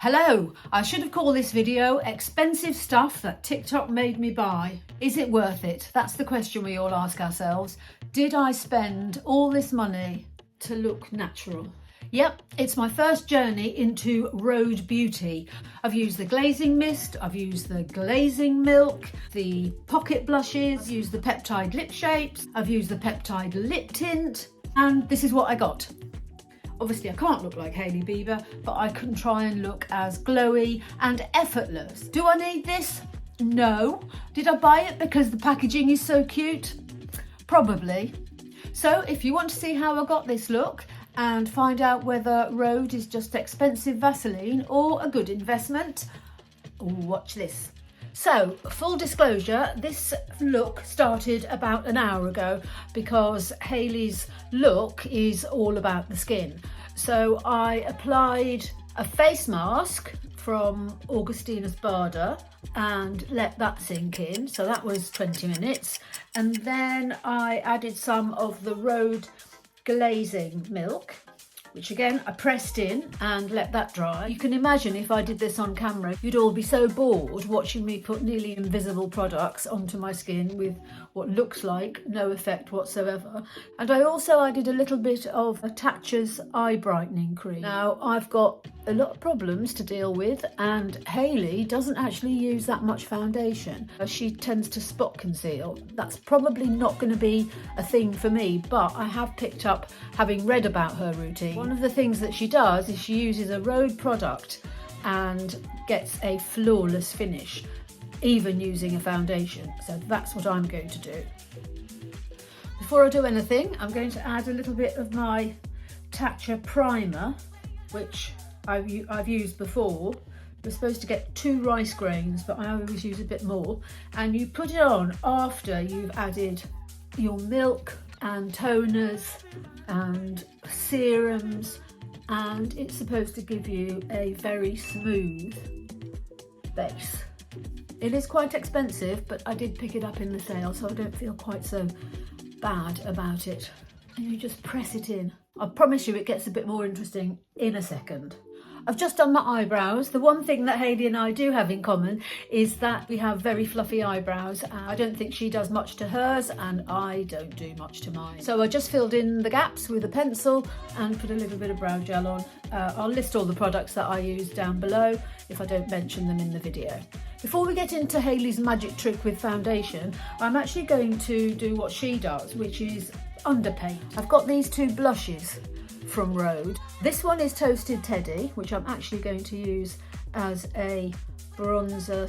Hello, I should have called this video expensive stuff that TikTok made me buy. Is it worth it? That's the question we all ask ourselves. Did I spend all this money to look natural? Yep, it's my first journey into Rhode Beauty. I've used the glazing mist, I've used the glazing milk, the pocket blushes, I've used the peptide lip shapes, I've used the peptide lip tint, and this is what I got. Obviously I can't look like Hailey Bieber, but I can try and look as glowy and effortless. Do I need this? No. Did I buy it because the packaging is so cute? Probably. So if you want to see how I got this look and find out whether Rhode is just expensive Vaseline or a good investment, watch this. So, full disclosure, this look started about an hour ago because Hailey's look is all about the skin. So I applied a face mask from Augustinus Bader and let that sink in. So that was 20 minutes. And then I added some of the Rhode glazing milk, which again I pressed in and let that dry. You can imagine if I did this on camera, you'd all be so bored watching me put nearly invisible products onto my skin with what looks like no effect whatsoever. And I also added a little bit of Tatcha's eye brightening cream. Now I've got a lot of problems to deal with, and Hailey doesn't actually use that much foundation. She tends to spot conceal. That's probably not going to be a thing for me, but I have picked up, having read about her routine, one of the things that she does is she uses a Rhode product and gets a flawless finish, even using a foundation. So that's what I'm going to do. Before I do anything, I'm going to add a little bit of my Tatcha primer, which I've used before. You're supposed to get 2 rice grains, but I always use a bit more. And you put it on after you've added your milk and toners and serums, and it's supposed to give you a very smooth base. It is quite expensive, but I did pick it up in the sale, so I don't feel quite so bad about it. And you just press it in. I promise you it gets a bit more interesting in a second. I've just done my eyebrows. The one thing that Hailey and I do have in common is that we have very fluffy eyebrows. I don't think she does much to hers and I don't do much to mine. So I just filled in the gaps with a pencil and put a little bit of brow gel on. I'll list all the products that I use down below if I don't mention them in the video. Before we get into Hailey's magic trick with foundation, I'm actually going to do what she does, which is underpaint. I've got these 2 blushes from Rhode. This one is Toasted Teddy, which I'm actually going to use as a bronzer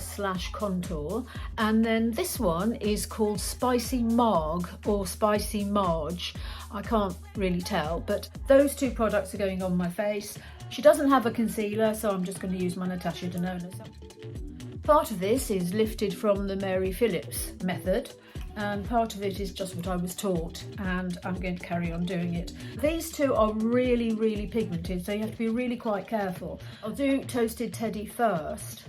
/ contour, and then this one is called Spicy Marg or Spicy Marge. I can't really tell, but those 2 products are going on my face. She doesn't have a concealer, so I'm just going to use my Natasha Denona. Part of this is lifted from the Mary Phillips method, and part of it is just what I was taught, and I'm going to carry on doing it. These 2 are really, really pigmented, so you have to be really quite careful. I'll do Toasted Teddy first.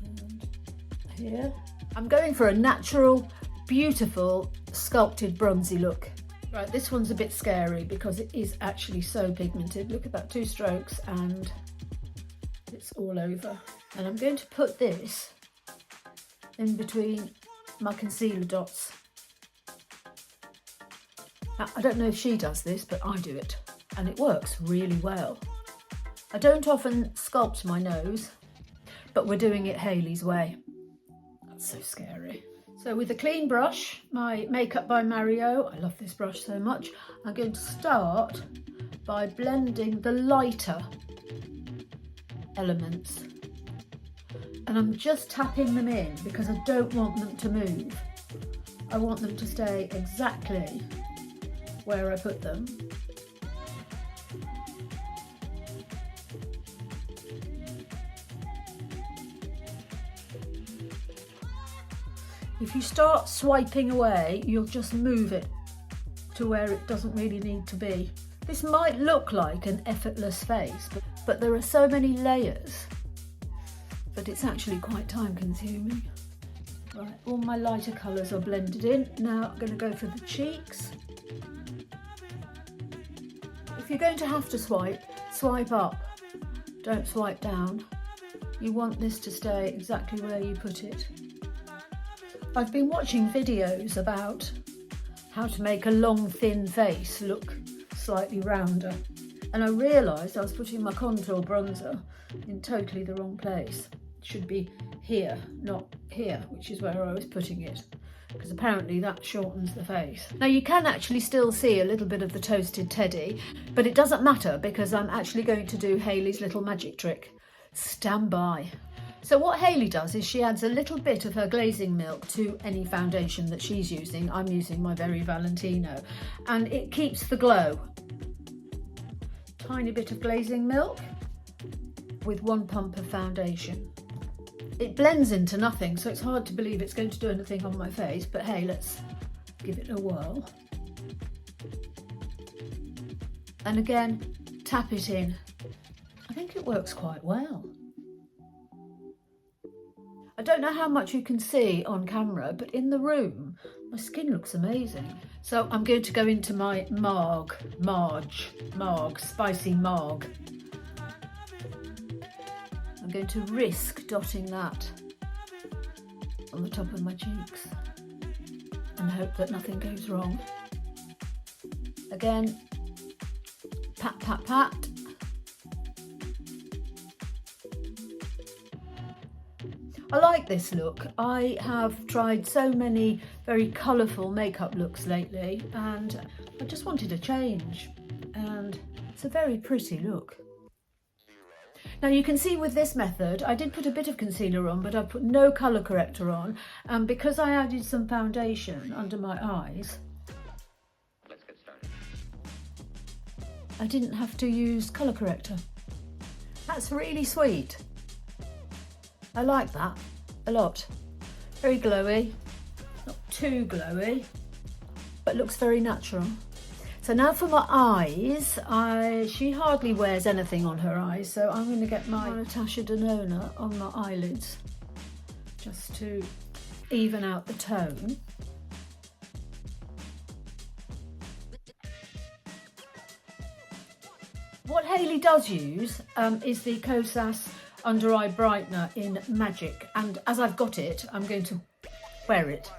And here. I'm going for a natural, beautiful, sculpted bronzy look. Right, this one's a bit scary because it is actually so pigmented. Look at that, 2 strokes and it's all over. And I'm going to put this in between my concealer dots. Now, I don't know if she does this, but I do it and it works really well. I don't often sculpt my nose, but we're doing it Hailey's way. That's so scary. So with a clean brush, my Makeup by Mario, I love this brush so much, I'm going to start by blending the lighter elements. And I'm just tapping them in because I don't want them to move. I want them to stay exactly where I put them. If you start swiping away, you'll just move it to where it doesn't really need to be. This might look like an effortless face, but there are so many layers that it's actually quite time consuming. Right, all my lighter colours are blended in. Now I'm going to go for the cheeks. If you're going to have to swipe, swipe up, don't swipe down. You want this to stay exactly where you put it. I've been watching videos about how to make a long, thin face look slightly rounder, and I realised I was putting my contour bronzer in totally the wrong place. It should be here, not here, which is where I was putting it, because apparently that shortens the face. Now you can actually still see a little bit of the toasted teddy, but it doesn't matter because I'm actually going to do Hayley's little magic trick. Stand by. So what Hayley does is she adds a little bit of her glazing milk to any foundation that she's using. I'm using my Very Valentino, and it keeps the glow. Tiny bit of glazing milk with 1 pump of foundation. It blends into nothing, so it's hard to believe it's going to do anything on my face, but hey, let's give it a whirl. And again, tap it in. I think it works quite well. I don't know how much you can see on camera, but in the room, my skin looks amazing. So I'm going to go into my Marg, Spicy Marg. I'm going to risk dotting that on the top of my cheeks and hope that nothing goes wrong. Again, pat, pat, pat. I like this look. I have tried so many very colourful makeup looks lately, and I just wanted a change, and it's a very pretty look. Now you can see with this method, I did put a bit of concealer on, but I put no colour corrector on, and because I added some foundation under my eyes, let's get started. I didn't have to use colour corrector. That's really sweet. I like that a lot. Very glowy, not too glowy, but looks very natural. So now for my eyes, she hardly wears anything on her eyes, so I'm going to get my Natasha Denona on my eyelids just to even out the tone. What Hayley does use is the Kosas Under Eye Brightener in Magic, and as I've got it, I'm going to wear it.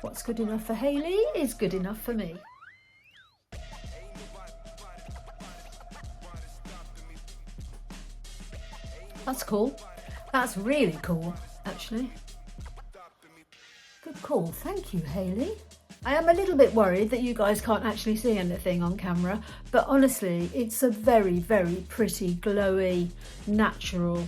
What's good enough for Hayley is good enough for me. That's cool. That's really cool, actually. Good call. Thank you, Hayley. I am a little bit worried that you guys can't actually see anything on camera, but honestly, it's a very, very pretty, glowy, natural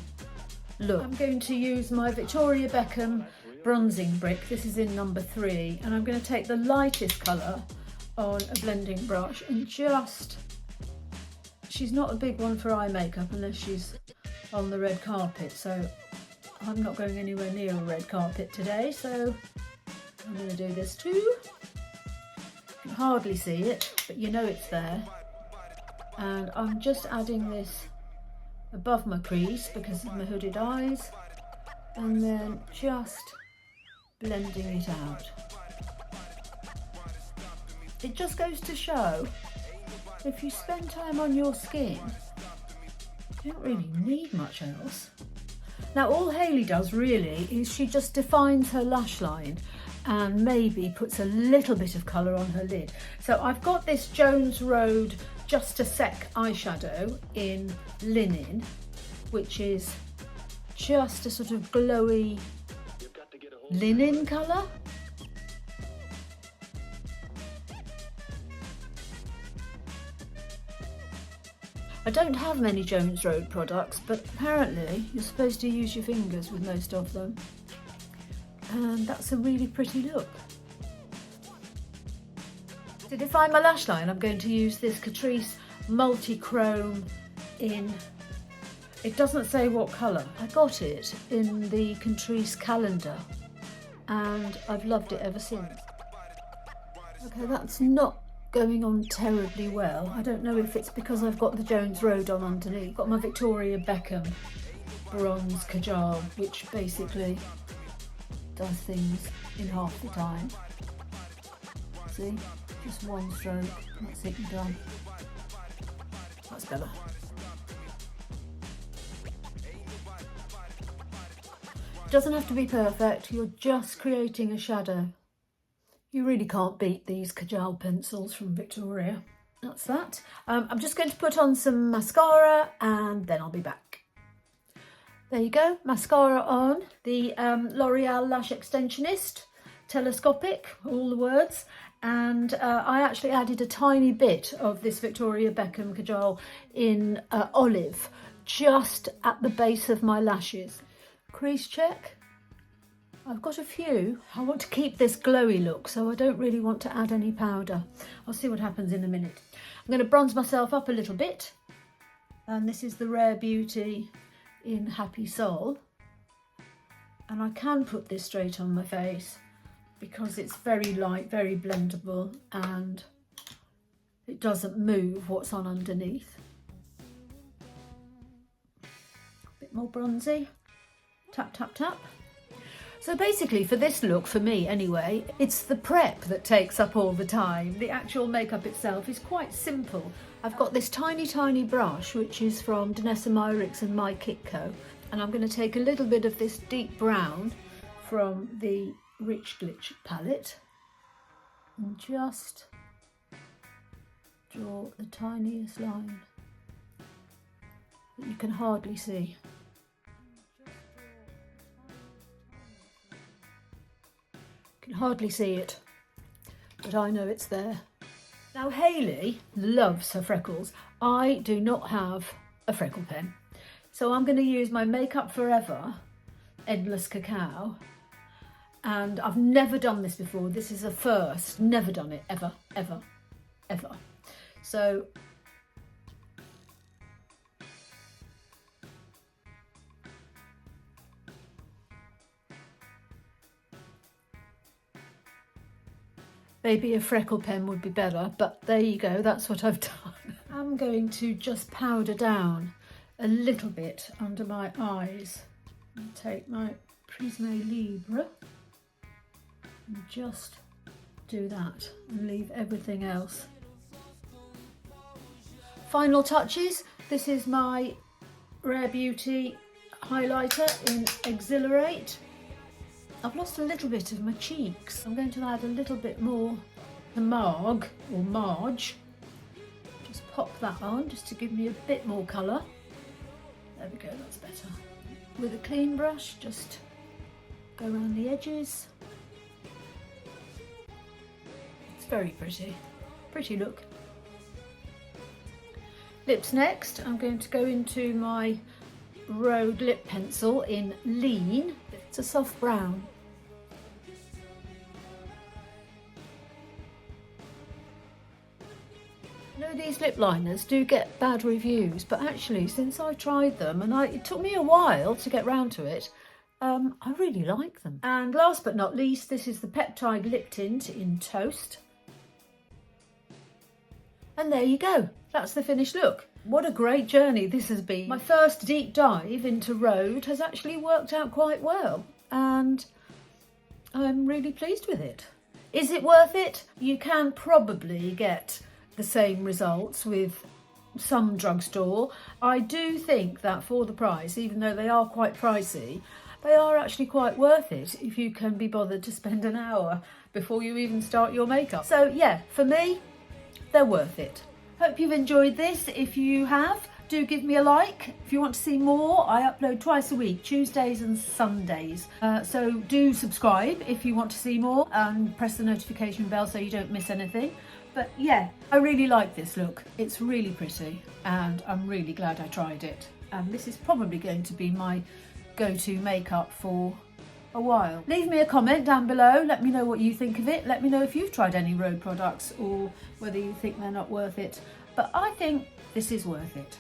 look. I'm going to use my Victoria Beckham bronzing brick. This is in number 3, and I'm going to take the lightest colour on a blending brush and just... She's not a big one for eye makeup unless she's on the red carpet, so I'm not going anywhere near a red carpet today, so I'm going to do this too. You can hardly see it, but you know it's there. And I'm just adding this above my crease because of my hooded eyes, and then just blending it out. It just goes to show, if you spend time on your skin, you don't really need much else. Now all Hayley does really is she just defines her lash line and maybe puts a little bit of colour on her lid. So I've got this Jones Road Just a Sec eyeshadow in Linen, which is just a sort of glowy linen colour. I don't have many Jones Road products, but apparently you're supposed to use your fingers with most of them. And that's a really pretty look. To define my lash line, I'm going to use this Catrice Multi-Chrome in, it doesn't say what colour. I got it in the Catrice calendar and I've loved it ever since. Okay, that's not going on terribly well. I don't know if it's because I've got the Jones Road on underneath. I've got my Victoria Beckham bronze kajal, which basically does things in half the time. See, just one stroke, that's it, and done. That's better. It doesn't have to be perfect, you're just creating a shadow. You really can't beat these kajal pencils from Victoria. That's that. I'm just going to put on some mascara and then I'll be back. There you go, mascara on. The L'Oreal Lash Extensionist, telescopic, all the words. And I actually added a tiny bit of this Victoria Beckham kajal in olive, just at the base of my lashes. Crease check. I've got a few. I want to keep this glowy look, so I don't really want to add any powder. I'll see what happens in a minute. I'm going to bronze myself up a little bit. And this is the Rare Beauty in Happy Soul. And I can put this straight on my face because it's very light, very blendable, and it doesn't move what's on underneath. A bit more bronzy. Tap, tap, tap. So basically for this look, for me anyway, it's the prep that takes up all the time. The actual makeup itself is quite simple. I've got this tiny, tiny brush, which is from Danessa Myricks and My Kitco. And I'm going to take a little bit of this deep brown from the Rich Glitch palette and just draw the tiniest line that you can hardly see. Hardly see it, but I know it's there. Now Hayley loves her freckles. I do not have a freckle pen, so I'm going to use my Makeup Forever Endless Cacao, and I've never done this before. This is a first, never done it ever, ever, ever. So maybe a freckle pen would be better, but there you go, that's what I've done. I'm going to just powder down a little bit under my eyes. And take my Prisme Libre and just do that and leave everything else. Final touches. This is my Rare Beauty highlighter in Exhilarate. I've lost a little bit of my cheeks. I'm going to add a little bit more the Marge. Just pop that on just to give me a bit more colour. There we go, that's better. With a clean brush, just go around the edges. It's very pretty. Pretty look. Lips next. I'm going to go into my Road lip pencil in Lean. It's a soft brown. I know these lip liners do get bad reviews, but actually since I tried them, and it took me a while to get round to it, I really like them. And last but not least, this is the Peptide Lip Tint in Toast. And there you go, that's the finished look. What a great journey this has been. My first deep dive into Rhode has actually worked out quite well, and I'm really pleased with it. Is it worth it? You can probably get the same results with some drugstore. I do think that for the price, even though they are quite pricey, they are actually quite worth it if you can be bothered to spend an hour before you even start your makeup. So yeah, for me, they're worth it. Hope you've enjoyed this. If you have, do give me a like. If you want to see more, I upload twice a week, Tuesdays and Sundays. So do subscribe if you want to see more, and press the notification bell so you don't miss anything. But yeah, I really like this look. It's really pretty and I'm really glad I tried it. And this is probably going to be my go-to makeup for a while. Leave me a comment down below. Let me know what you think of it. Let me know if you've tried any Rhode products or whether you think they're not worth it. But I think this is worth it.